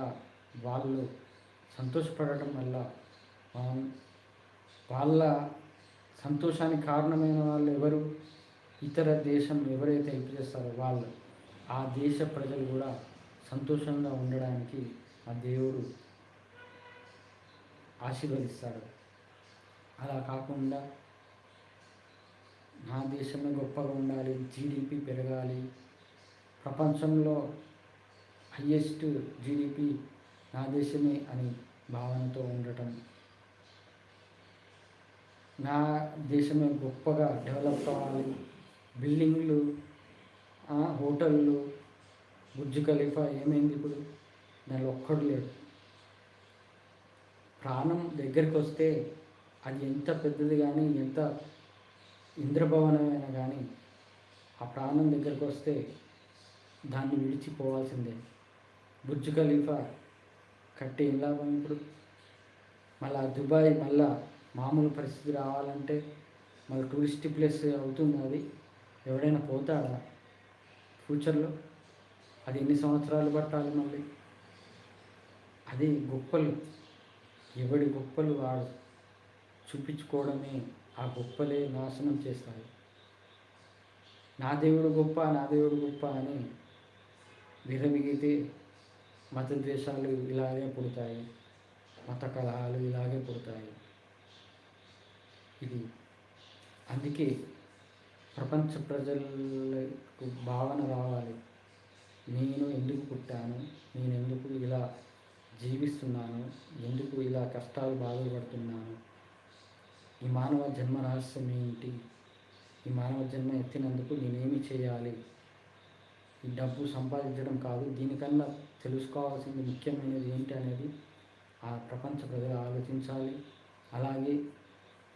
వాళ్ళు సంతోషపడటం వల్ల వాళ్ళ సంతోషానికి కారణమైన వాళ్ళు ఎవరు, ఇతర దేశం ఎవరైతే హెల్ప్ చేస్తారో వాళ్ళు, ఆ దేశ ప్రజలు కూడా సంతోషంగా ఉండడానికి ఆ దేవుడు ఆశీర్వదిస్తాడు. అలా కాకుండా నా దేశమే గొప్పగా ఉండాలి, జీడిపి పెరగాలి, ప్రపంచంలో హయ్యెస్ట్ జీడిపి నా దేశమే అని భావనతో ఉండటం, నా దేశమే గొప్పగా డెవలప్ అవ్వాలి, బిల్డింగ్లు, హోటళ్ళు, బుర్జ్ ఖలీఫా ఏమైంది ఇప్పుడు? దానిలో ఒక్కడు లేడు. ప్రాణం దగ్గరికి వస్తే అది ఎంత పెద్దది కానీ, ఎంత ఇంద్రభవనమైనా కానీ, ఆ ప్రాణం దగ్గరికి వస్తే దాన్ని విడిచిపోవాల్సిందే. బుర్జ్ ఖలీఫా కట్టి ఏం లాభం ఇప్పుడు? మళ్ళీ దుబాయ్ మళ్ళా మామూలు పరిస్థితి రావాలంటే మళ్ళీ టూరిస్ట్ ప్లేస్ అవుతుంది. అది ఎవడైనా పోతాడా ఫ్యూచర్లో? అది ఎన్ని సంవత్సరాలు పట్టాలి మళ్ళీ? అది గొప్పలు, ఎవడి గొప్పలు వాడు చూపించుకోవడమే, ఆ గొప్పలే నాశనం చేస్తాయి. నా దేవుడు గొప్ప, నా దేవుడు గొప్ప అని విరమిగితే మత ద్వేషాలు ఇలాగే పుడతాయి, మత కలహాలు ఇలాగే పుడతాయి. ఇది అందుకే ప్రపంచ ప్రజలకు భావన రావాలి, నేను ఎందుకు పుట్టాను, నేను ఎందుకు ఇలా జీవిస్తున్నాను, ఎందుకు ఇలా కష్టాలు బాధపడుతున్నాను, ఈ మానవ జన్మ రహస్యం ఏంటి, ఈ మానవ జన్మ ఎత్తినందుకు నేనేమి చేయాలి. ఈ డబ్బు సంపాదించడం కాదు, దీనికన్నా తెలుసుకోవాల్సింది ముఖ్యమైనది ఏంటి అనేది ఆ ప్రపంచ ప్రజలు ఆలోచించాలి. అలాగే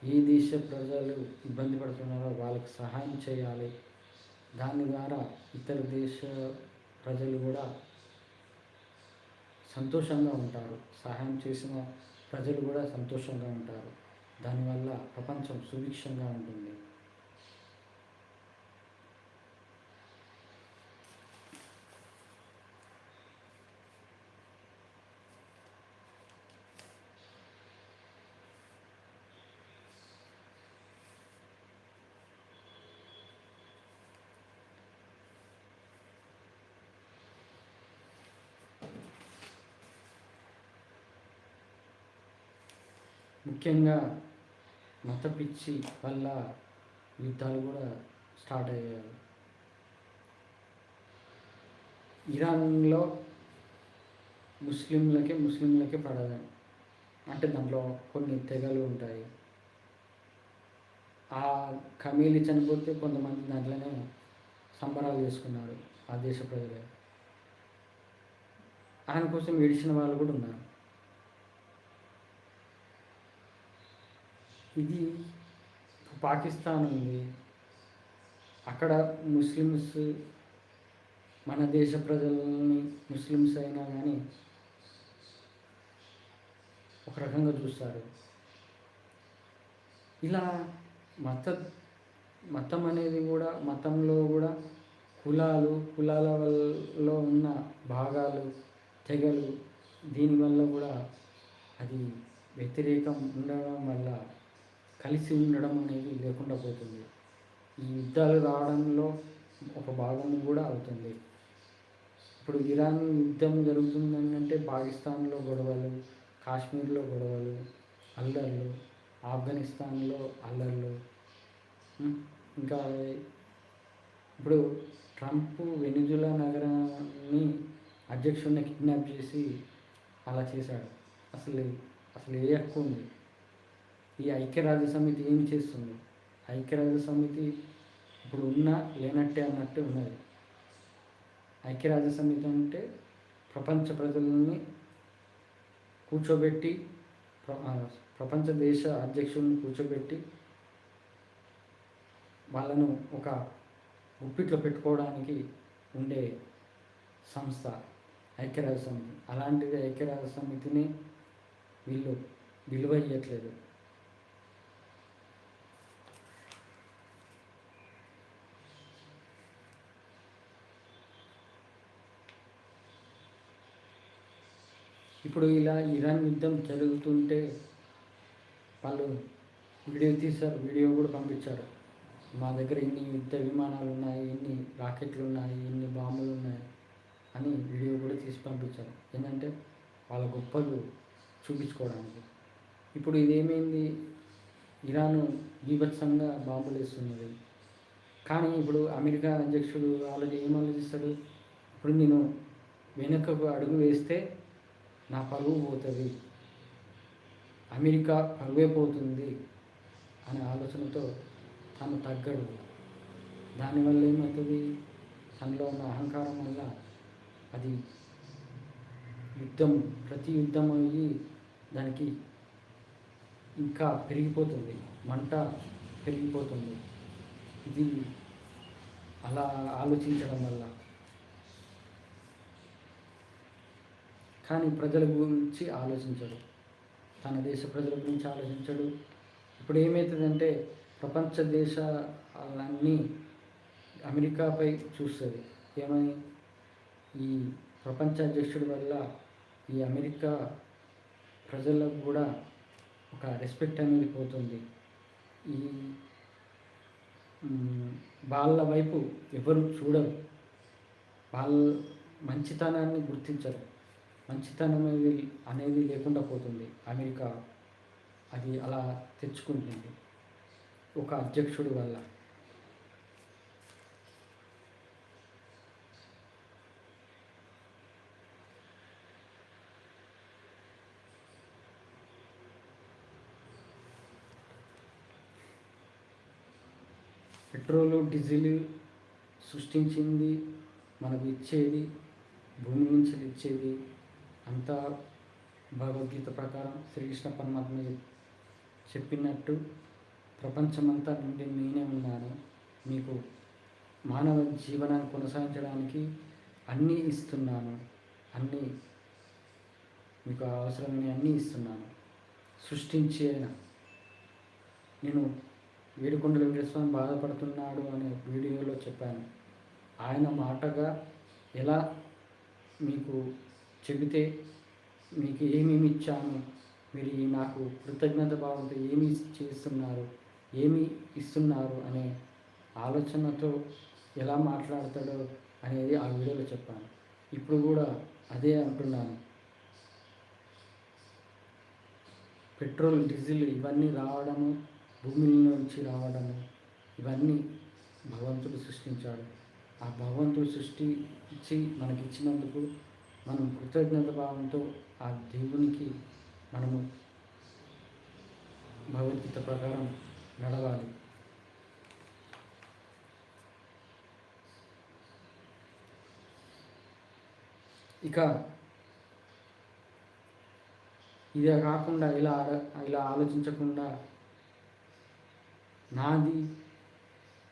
ఏ దేశ ప్రజలు ఇబ్బంది పడుతున్నారో వాళ్ళకి సహాయం చేయాలి. దాని ద్వారా ఇతర దేశ ప్రజలు కూడా సంతోషంగా ఉంటారు, సహాయం చేసిన ప్రజలు కూడా సంతోషంగా ఉంటారు. దానివల్ల ప్రపంచం సుభిక్షంగా ఉంటుంది. ముఖ్యంగా మత పిచ్చి వల్ల యుద్ధాలు కూడా స్టార్ట్ అయ్యాయి. ఇరాన్లో ముస్లింలకే పడదు, అంటే దాంట్లో కొన్ని తెగలు ఉంటాయి. ఆ ఖమీలి చనిపోతే కొంతమంది దాంట్లోనే సంబరాలు చేసుకున్నారు ఆ దేశ ప్రజలే. ఆయన కోసం ఏడిచిన వాళ్ళు కూడా ఉన్నారు. ఇది పాకిస్తాన్ ఉంది, అక్కడ ముస్లిమ్స్ మన దేశ ప్రజలని ముస్లిమ్స్ అయినా కానీ ఒక రకంగా చూస్తారు. ఇలా మతం అనేది కూడా, మతంలో కూడా కులాలలో ఉన్న భాగాలు, తెగలు, దీనివల్ల కూడా అది వ్యతిరేకం ఉండడం వల్ల కలిసి ఉండడం అనేది లేకుండా పోతుంది. ఈ యుద్ధాలు రావడంలో ఒక భాగం కూడా అవుతుంది. ఇప్పుడు ఇరాన్ యుద్ధం జరుగుతుందంటే పాకిస్తాన్లో గొడవలు, కాశ్మీర్లో గొడవలు, అల్లర్లు, ఆఫ్ఘనిస్తాన్లో అల్లర్లు, ఇంకా ఇప్పుడు ట్రంప్ వెనిజులా నగరాన్ని అధ్యక్షుడిని కిడ్నాప్ చేసి అలా చేశాడు. అసలు ఏ హక్కు ఉంది? ఈ ఐక్యరాజ్య సమితి ఏం చేస్తుంది? ఐక్యరాజ్య సమితి ఇప్పుడు ఉన్నా లేనట్టే అన్నట్టు ఉన్నది. ఐక్యరాజ్య సమితి అంటే ప్రపంచ ప్రజలని కూర్చోబెట్టి ప్రపంచ దేశ అధ్యక్షులను కూర్చోబెట్టి వాళ్ళను ఒక గుప్పిట్లో పెట్టుకోవడానికి ఉండే సంస్థ ఐక్యరాజ్య సమితి. అలాంటిది ఐక్యరాజ్య సమితిని వీళ్ళు విలువ ఇవ్వట్లేదు. ఇప్పుడు ఇలా ఇరాన్ యుద్ధం జరుగుతుంటే వాళ్ళు వీడియో తీశారు, వీడియో కూడా పంపించారు. మా దగ్గర ఇన్ని యుద్ధ విమానాలు ఉన్నాయి, ఇన్ని రాకెట్లు ఉన్నాయి, ఇన్ని బాంబులు ఉన్నాయి అని వీడియో కూడా తీసి పంపించారు. ఏంటంటే వాళ్ళ గొప్పలు చూపించుకోవడానికి. ఇప్పుడు ఇదేమైంది, ఇరాన్ బీభత్సంగా బాంబులు వేస్తున్నది. కానీ ఇప్పుడు అమెరికా అధ్యక్షుడు ఆల్రెడీ ఏం ఆలోచిస్తాడు, ఇప్పుడు నేను వెనుకకు అడుగు వేస్తే నా పరువు పోతుంది, అమెరికా పరువే పోతుంది అనే ఆలోచనతో తను తగ్గడు. దానివల్ల ఏమవుతుంది, తనలో ఉన్న అహంకారం వల్ల అది ప్రతి యుద్ధం అయ్యి దానికి ఇంకా పెరిగిపోతుంది, మంట పెరిగిపోతుంది. ఇది అలా ఆలోచించడం వల్ల. కానీ ప్రజల గురించి ఆలోచించడు, తన దేశ ప్రజల గురించి ఆలోచించడు. ఇప్పుడు ఏమవుతుందంటే ప్రపంచ దేశాలన్నీ అమెరికాపై చూస్తుంది. ఏమని, ఈ ప్రపంచ అధ్యక్షుడి వల్ల ఈ అమెరికా ప్రజలకు కూడా ఒక రెస్పెక్ట్ అనేది పోతుంది. ఈ వాళ్ళ వైపు ఎవరు చూడరు, వాళ్ళ మంచితనాన్ని గుర్తించరు. మంచితనం అనేది లేకుండా పోతుంది అమెరికా. అది అలా తెచ్చుకుంటుంది ఒక అధ్యక్షుడి వల్ల. పెట్రోలు డీజిల్ సృష్టించింది, మనకు ఇచ్చేది, భూమి నుంచి ఇచ్చేది అంతా భగవద్గీత ప్రకారం శ్రీకృష్ణ పరమాత్మ చెప్పినట్టు ప్రపంచమంతా నుండి నేనే ఉన్నాను, మీకు మానవ జీవనాన్ని కొనసాగించడానికి అన్నీ ఇస్తున్నాను, అన్నీ మీకు అవసరమైన అన్నీ ఇస్తున్నాను. సృష్టించి అయినా నేను ఏడుకొండల వెంకటేశ్వర బాధపడుతున్నాడు అనే వీడియోలో చెప్పాను. ఆయన మాటగా ఎలా మీకు చెబితే మీకు ఏమేమి ఇచ్చాను, మీరు నాకు కృతజ్ఞత భావంతో ఏమి చేస్తున్నారు, ఏమి ఇస్తున్నారు అనే ఆలోచనతో ఎలా మాట్లాడతాడో అనేది ఆ వీడియోలో చెప్పాను. ఇప్పుడు కూడా అదే అంటున్నాను. పెట్రోల్ డీజిల్ ఇవన్నీ రావడము, భూమి నుంచి రావడము, ఇవన్నీ భగవంతుడు సృష్టించాడు. ఆ భగవంతుడు సృష్టించి మనకిచ్చినందుకు మనం కృతజ్ఞత భావంతో ఆ దేవునికి మనము భగవద్గీత ప్రకారం నడవాలి. ఇక ఇదే కాకుండా ఇలా ఆలోచించకుండా నాది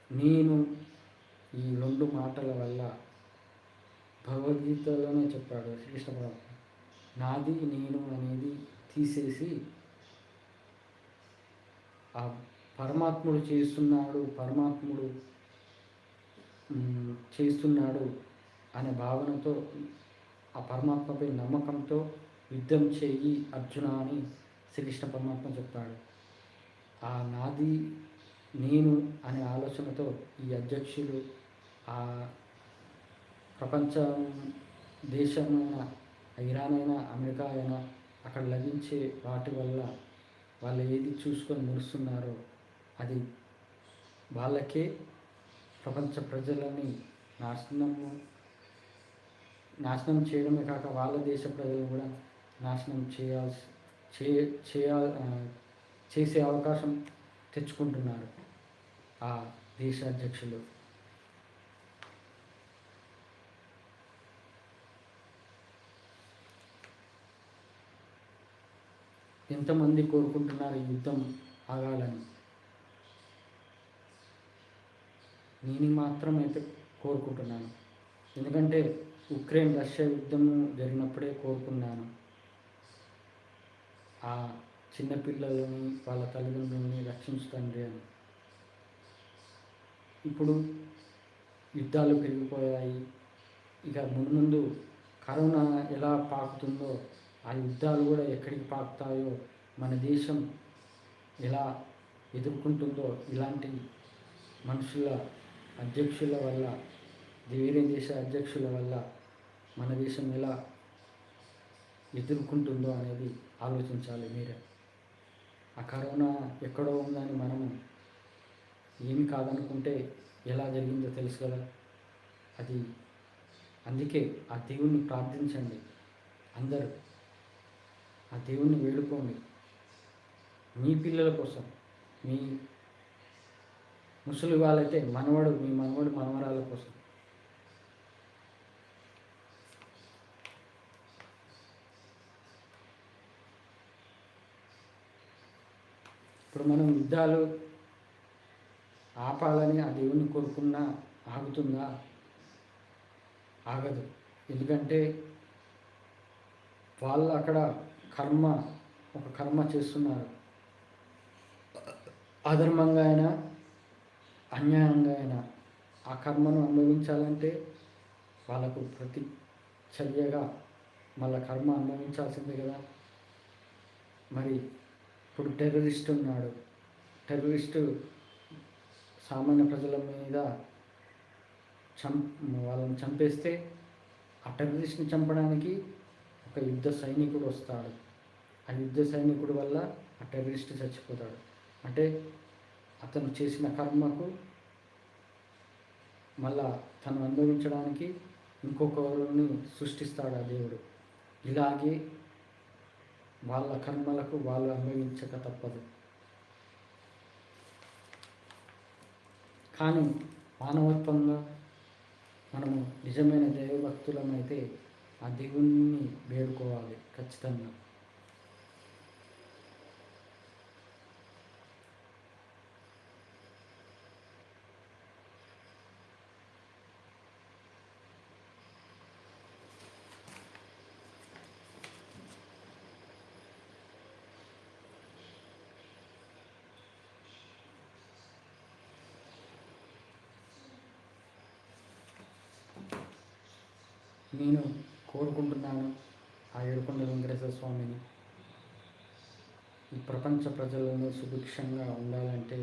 నేను ఈ రెండు మాటల వల్ల భగవద్గీతలోనే చెప్పాడు శ్రీకృష్ణ పరమాత్మ. నాది నేను అనేది తీసేసి ఆ పరమాత్ముడు చేస్తున్నాడు అనే భావనతో, ఆ పరమాత్మపై నమ్మకంతో యుద్ధం చేయి అర్జున అని శ్రీకృష్ణ పరమాత్మ చెప్పాడు. ఆ నాది నేను అనే ఆలోచనతో ఈ అధ్యక్షులు, ఆ ప్రపంచం దేశమైన ఇరాన్ అయినా అమెరికా అయినా అక్కడ లభించే వాటి వల్ల వాళ్ళు ఏది చూసుకొని మురుస్తున్నారో అది వాళ్ళకే, ప్రపంచ ప్రజలని నాశనం చేయడమే కాక వాళ్ళ దేశ ప్రజలను కూడా నాశనం చేసే అవకాశం తెచ్చుకుంటున్నారు ఆ దేశ అధ్యక్షులు. ఎంతమంది కోరుకుంటున్నారు ఈ యుద్ధం ఆగాలని? నేను మాత్రం అయితే కోరుకుంటున్నాను. ఎందుకంటే ఉక్రెయిన్ రష్యా యుద్ధం జరిగినప్పుడే కోరుకున్నాను, ఆ చిన్నపిల్లలని వాళ్ళ తల్లిదండ్రులని రక్షించు తండ్రి అని. ఇప్పుడు యుద్ధాలు పెరిగిపోయాయి. ఇక ముందు కరోనా ఎలా పాకుతుందో ఆ యుద్ధాలు కూడా ఎక్కడికి పాకుతాయో, మన దేశం ఎలా ఎదుర్కొంటుందో, ఇలాంటి మనుషుల అధ్యక్షుల వల్ల, వేరే దేశ అధ్యక్షుల వల్ల మన దేశం ఎలా ఎదుర్కొంటుందో అనేది ఆలోచించాలి మీరే. ఆ కరోనా ఎక్కడో ఉందని మనము ఏమి కాదనుకుంటే ఎలా జరిగిందో తెలుసు కదా. అది అందుకే ఆ దేవుణ్ణి ప్రార్థించండి అందరూ, ఆ దేవుణ్ణి వేడుకోండి మీ పిల్లల కోసం. మీ ముసలి వాళ్ళైతే మీ మనవడు మనవరాల కోసం. ఇప్పుడు మనం యుద్ధాలు ఆపాలని ఆ దేవుణ్ణి కోరుకున్నా ఆగుతుందా? ఆగదు. ఎందుకంటే వాళ్ళు అక్కడ ఒక కర్మ చేస్తున్నారు. అధర్మంగా అయినా అన్యాయంగా అయినా ఆ కర్మను అనుభవించాలంటే వాళ్ళకు ప్రతి చర్యగా మళ్ళీ కర్మ అనుభవించాల్సిందే కదా. మరి ఇప్పుడు టెర్రరిస్ట్ ఉన్నాడు. టెర్రరిస్టు సామాన్య ప్రజల మీద వాళ్ళని చంపేస్తే ఆ టెర్రరిస్ట్ని చంపడానికి ఒక యుద్ధ సైనికుడు వస్తాడు. ఆ యుద్ధ సైనికుడు వల్ల ఆ టెర్రరిస్ట్ చచ్చిపోతాడు. అంటే అతను చేసిన కర్మకు మళ్ళా తను అనుభవించడానికి ఇంకొకరిని సృష్టిస్తాడు ఆ దేవుడు. ఇలాగే వాళ్ళ కర్మలకు వాళ్ళు అనుభవించక తప్పదు. కానీ మానవత్వంగా మనము నిజమైన దైవభక్తులమైతే ఆ దేవుణ్ణి వేడుకోవాలి ఖచ్చితంగా. నేను కోరుకుంటున్నాను ఆ ఏడుకొండ వెంకటేశ్వర స్వామిని, ఈ ప్రపంచ ప్రజలను సుభిక్షంగా ఉండాలంటే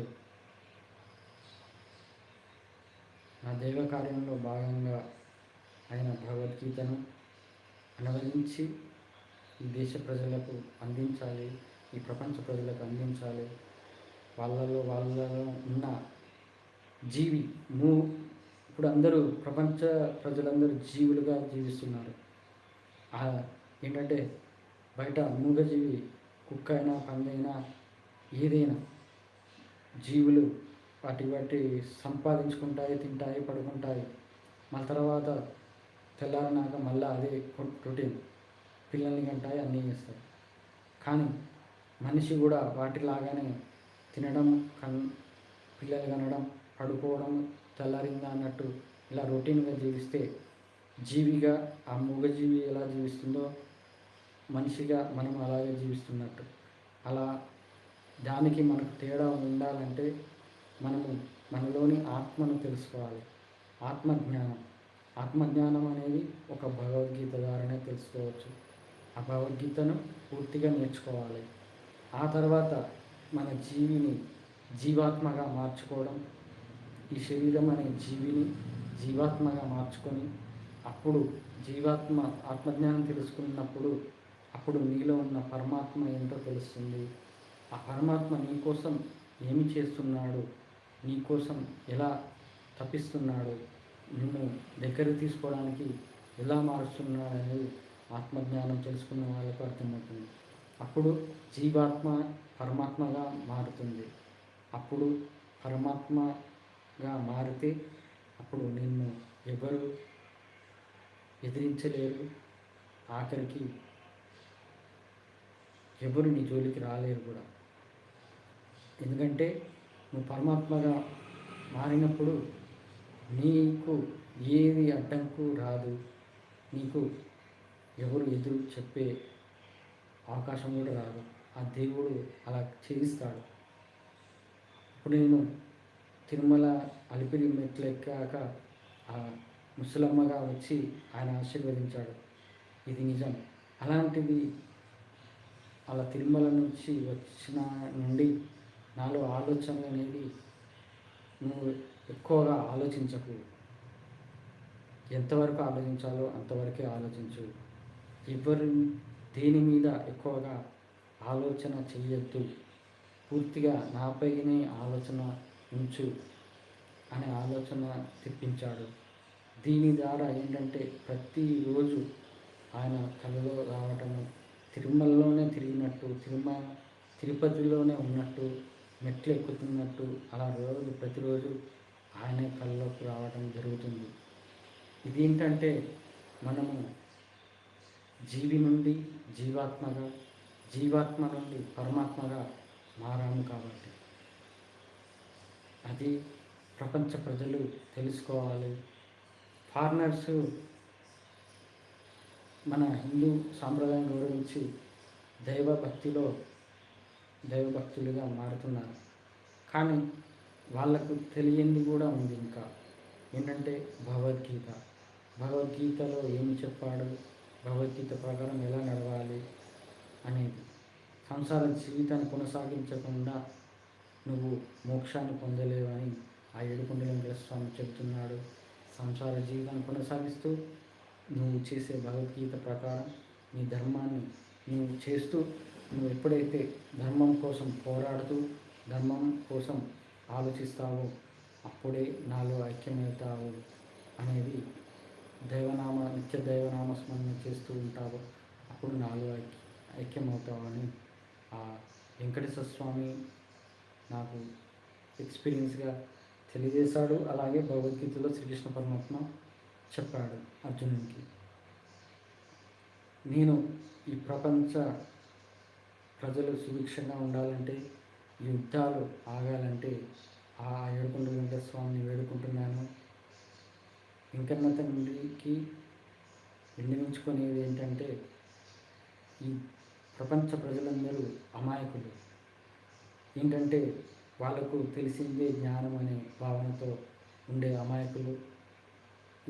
నా దైవ కార్యంలో భాగంగా ఆయన భగవద్గీతను అనువదించి ఈ దేశ ప్రజలకు అందించాలి, ఈ ప్రపంచ ప్రజలకు అందించాలి. వాళ్ళలో ఉన్న జీవి ఇప్పుడు అందరూ ప్రపంచ ప్రజలందరూ జీవులుగా జీవిస్తున్నారు. ఏంటంటే బయట మూగజీవి, కుక్క అయినా పందైనా ఏదైనా జీవులు వాటి సంపాదించుకుంటాయి, తింటాయి, పడుకుంటాయి. మళ్ళీ తర్వాత తెల్లారినాక మళ్ళీ అదే రొటీన్, పిల్లల్ని కంటాయి, అన్నీ చేస్తాయి. కానీ మనిషి కూడా వాటిలాగానే తినడం, పిల్లలు కనడం, పడుకోవడం, తెల్లారిందా అన్నట్టు ఇలా రొటీన్గా జీవిస్తే జీవిగా ఆ మూగజీవి ఎలా జీవిస్తుందో మనిషిగా మనం అలాగే జీవిస్తున్నట్టు. అలా దానికి మనకు తేడా ఉండాలంటే మనము మనలోని ఆత్మను తెలుసుకోవాలి. ఆత్మజ్ఞానం అనేది ఒక భగవద్గీత ద్వారానే తెలుసుకోవచ్చు. ఆ భగవద్గీతను పూర్తిగా నేర్చుకోవాలి. ఆ తర్వాత మన జీవిని జీవాత్మగా మార్చుకోవడం, ఈ శరీరం అనే జీవిని జీవాత్మగా మార్చుకొని అప్పుడు ఆత్మజ్ఞానం తెలుసుకున్నప్పుడు అప్పుడు నీలో ఉన్న పరమాత్మ ఏంటో తెలుస్తుంది. ఆ పరమాత్మ నీకోసం ఏమి చేస్తున్నాడు, నీకోసం ఎలా తప్పిస్తున్నాడు, నిన్ను దగ్గర తీసుకోవడానికి ఎలా మారుస్తున్నాడు అనేది ఆత్మజ్ఞానం తెలుసుకున్న వాళ్ళకు అర్థమవుతుంది. అప్పుడు జీవాత్మ పరమాత్మగా మారుతుంది. అప్పుడు పరమాత్మగా మారితే అప్పుడు నిన్ను ఎవరు ఎదిరించలేరు, ఆఖరికి ఎవరు నీ జోలికి రాలేరు కూడా. ఎందుకంటే నువ్వు పరమాత్మగా మారినప్పుడు నీకు ఏది అడ్డంకు రాదు. నీకు ఎవరు ఎదురు చెప్పే అవకాశం కూడా రాదు. ఆ దేవుడు అలా చేయిస్తాడు. ఇప్పుడు నేను తిరుమల అలిపిరి మెట్లు ఎక్కాక ఆ ముసలమ్మగా వచ్చి ఆయన ఆశీర్వదించాడు. ఇది నిజం. అలాంటిది అలా తిరుమల నుంచి వచ్చిన నుండి నాలో ఆలోచనలు అనేది నువ్వు ఎక్కువగా ఆలోచించకు. ఎంతవరకు ఆలోచించాలో అంతవరకే ఆలోచించు. ఎవరు దేని మీద ఎక్కువగా ఆలోచన చెయ్యొద్దు. పూర్తిగా నాపైనే ఆలోచన ఉంచు అనే ఆలోచన తెప్పించాడు. దీని ద్వారా ఏంటంటే ప్రతిరోజు ఆయన కలలో రావటము, తిరుమలలోనే తిరిగినట్టు, తిరుపతిలోనే ఉన్నట్టు, మెట్లు ఎక్కుతున్నట్టు అలా ప్రతిరోజు ఆయనే కళ్ళలోకి రావడం జరుగుతుంది. ఇదేంటంటే మనము జీవి నుండి జీవాత్మగా, జీవాత్మ నుండి పరమాత్మగా మారాము కాబట్టి అది ప్రపంచ ప్రజలు తెలుసుకోవాలి. ఫారినర్స్ మన హిందూ సాంప్రదాయం గౌరవించి దైవభక్తులుగా మారుతున్నారు. కానీ వాళ్ళకు తెలియంది కూడా ఉంది. ఇంకా ఏంటంటే భగవద్గీతలో ఏమి చెప్పాడు, భగవద్గీత ప్రకారం ఎలా నడవాలి అనేది. సంసార జీవితాన్ని కొనసాగించకుండా నువ్వు మోక్షాన్ని పొందలేవని ఆ ఏడుకొండల స్వామి చెబుతున్నాడు. సంసార జీవితాన్ని కొనసాగిస్తూ నువ్వు చేసే భగవద్గీత ప్రకారం నీ ధర్మాన్ని నువ్వు చేస్తూ, నువ్వు ఎప్పుడైతే ధర్మం కోసం పోరాడుతూ ధర్మం కోసం ఆలోచిస్తావో అప్పుడే నాలో ఐక్యమవుతావు అనేది నిత్య దైవనామ స్మరణ చేస్తూ ఉంటావు. అప్పుడు నాలో ఐక్యమవుతావు అని ఆ వెంకటేశ్వర స్వామి నాకు ఎక్స్పీరియన్స్గా తెలియజేశాడు. అలాగే భగవద్గీతలో శ్రీకృష్ణ పరమాత్మ చెప్పాడు అర్జునునికి. నేను ఈ ప్రపంచ ప్రజలు సుభిక్షంగా ఉండాలంటే, యుద్ధాలు ఆగాలంటే ఆ ఏడుకొండల వెంకటేశ్వర స్వామిని వేడుకుంటున్నాను. వెంకన్న తండ్రికి విన్నవించుకునేది ఏంటంటే, ఈ ప్రపంచ ప్రజలందరూ అమాయకులు. ఏంటంటే వాళ్ళకు తెలిసిందే జ్ఞానం అనే భావనతో ఉండే అమాయకులు.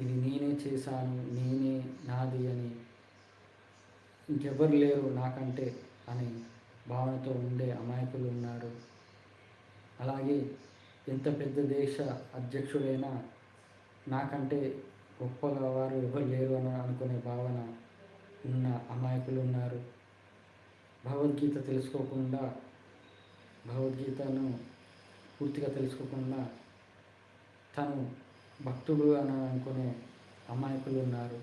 ఇది నేనే చేశాను, నేనే నాది అని, ఇంకెవ్వరు లేరు నాకంటే అనే భావనతో ఉండే అమాయకులు ఉన్నారు. అలాగే ఎంత పెద్ద దేశ అధ్యక్షుడైనా నాకంటే గొప్పగా వారు ఎవరు లేరు అని అనుకునే భావన ఉన్న అమాయకులు ఉన్నారు. భగవద్గీతను పూర్తిగా తెలుసుకోకుండా తను భక్తుడు అని అనుకునే అమాయకులు ఉన్నారు.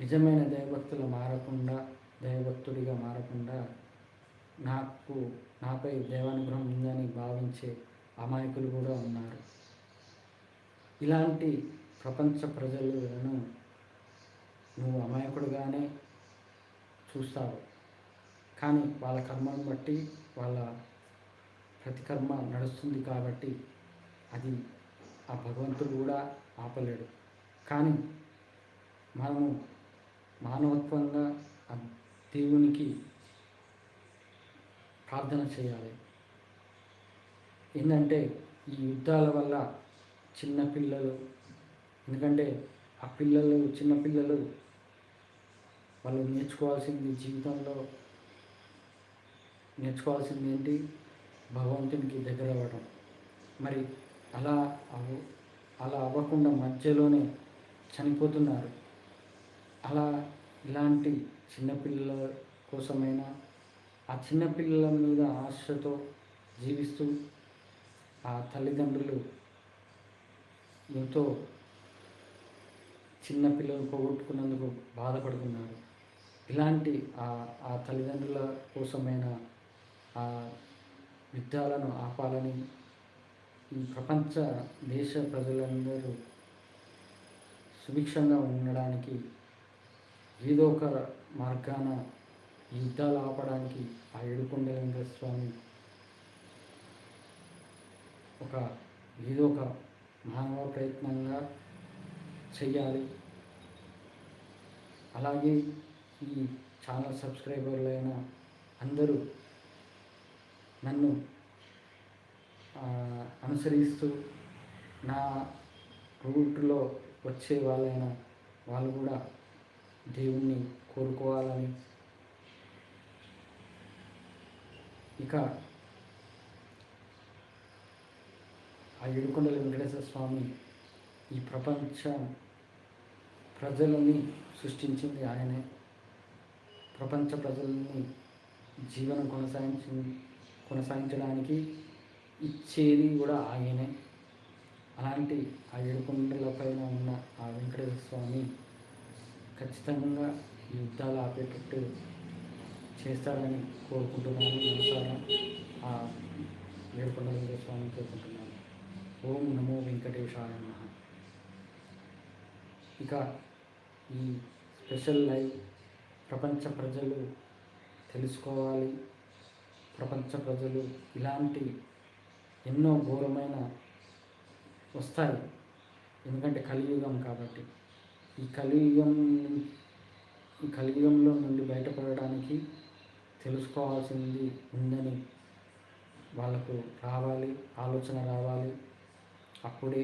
నిజమైన దైవభక్తుడిగా మారకుండా నాపై దైవానుగ్రహం ఉందని భావించే అమాయకులు కూడా ఉన్నారు. ఇలాంటి ప్రపంచ ప్రజలను నువ్వు అమాయకుడుగానే చూస్తావు. కానీ వాళ్ళ కర్మను బట్టి వాళ్ళ ప్రతికర్మ నడుస్తుంది కాబట్టి అది ఆ భగవంతుడు కూడా ఆపలేడు. కానీ మనము మానవత్వంగా ఆ దేవునికి ప్రార్థన చేయాలి. ఏంటంటే ఈ యుద్ధాల వల్ల చిన్నపిల్లలు, ఎందుకంటే ఆ చిన్నపిల్లలు వాళ్ళు జీవితంలో నేర్చుకోవాల్సింది ఏంటి? భగవంతునికి దగ్గర అవ్వడం. మరి అలా అవ్వకుండా మధ్యలోనే చనిపోతున్నారు. ఇలాంటి చిన్నపిల్లల కోసమైనా ఆ చిన్నపిల్లల మీద ఆశతో జీవిస్తూ ఆ తల్లిదండ్రులు ఎంతో చిన్నపిల్లలు పోగొట్టుకున్నందుకు బాధపడుతున్నారు. ఇలాంటి ఆ తల్లిదండ్రుల కోసమైన ఆ యుద్ధాలను ఆపాలని ఈ ప్రపంచ దేశ ప్రజలందరూ సుభిక్షంగా ఉండడానికి ఏదో ఒక మార్గాన యుద్ధాలు ఆపడానికి ఆ ఏడుకొండల వెంకటేశ్వర స్వామి ఏదో ఒక మానవ ప్రయత్నంగా చెయ్యాలి. అలాగే ఈ ఛానల్ సబ్స్క్రైబర్లైన అందరూ నన్ను అనుసరిస్తూ నా రూట్లో వచ్చే వాళ్ళైనా వాళ్ళు కూడా దేవుణ్ణి కోరుకోవాలని, ఇక ఆ ఏడుకొండల వెంకటేశ్వర స్వామి ఈ ప్రపంచ ప్రజలని సృష్టించింది ఆయనే. ప్రపంచ ప్రజల్ని జీవనం కొనసాగించడానికి ఇచ్చేది కూడా ఆయనే. అలాంటి ఆ ఏడుకొండల పైన ఉన్న ఆ వెంకటేశ్వర స్వామి ఖచ్చితంగా యుద్ధాలు ఆపేటట్టు చేస్తాడని కోరుకుంటున్నాను. మనసారా ఆ ఏడుకొండల వెంకటేశ్వర స్వామిని కోరుకుంటున్నాను. ఓం నమో వెంకటేశాయ నమః. ఇక ఈ స్పెషల్ లైవ్ ప్రపంచ ప్రజలు తెలుసుకోవాలి. ప్రపంచ ప్రజలు ఇలాంటి ఎన్నో ఘోరమైన వస్తాయి, ఎందుకంటే కలియుగం కాబట్టి. ఈ కలియుగంలో నుండి బయటపడడానికి తెలుసుకోవాల్సింది ఉందని వాళ్ళకు రావాలి, ఆలోచన రావాలి. అప్పుడే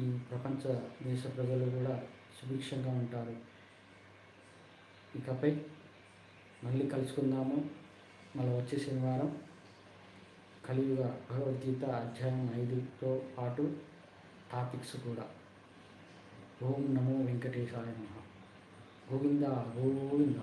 ఈ ప్రపంచ దేశ ప్రజలు కూడా సుభిక్షంగా ఉంటారు. ఇకపై మళ్ళీ కలుసుకుందాము. మళ్ళీ వచ్చే శనివారం కలియుగ భగవద్గీత అధ్యాయం 5తో పాటు టాపిక్స్ కూడా. ఓం నమో వెంకటేశాయ నమః. గోవింద గోవింద.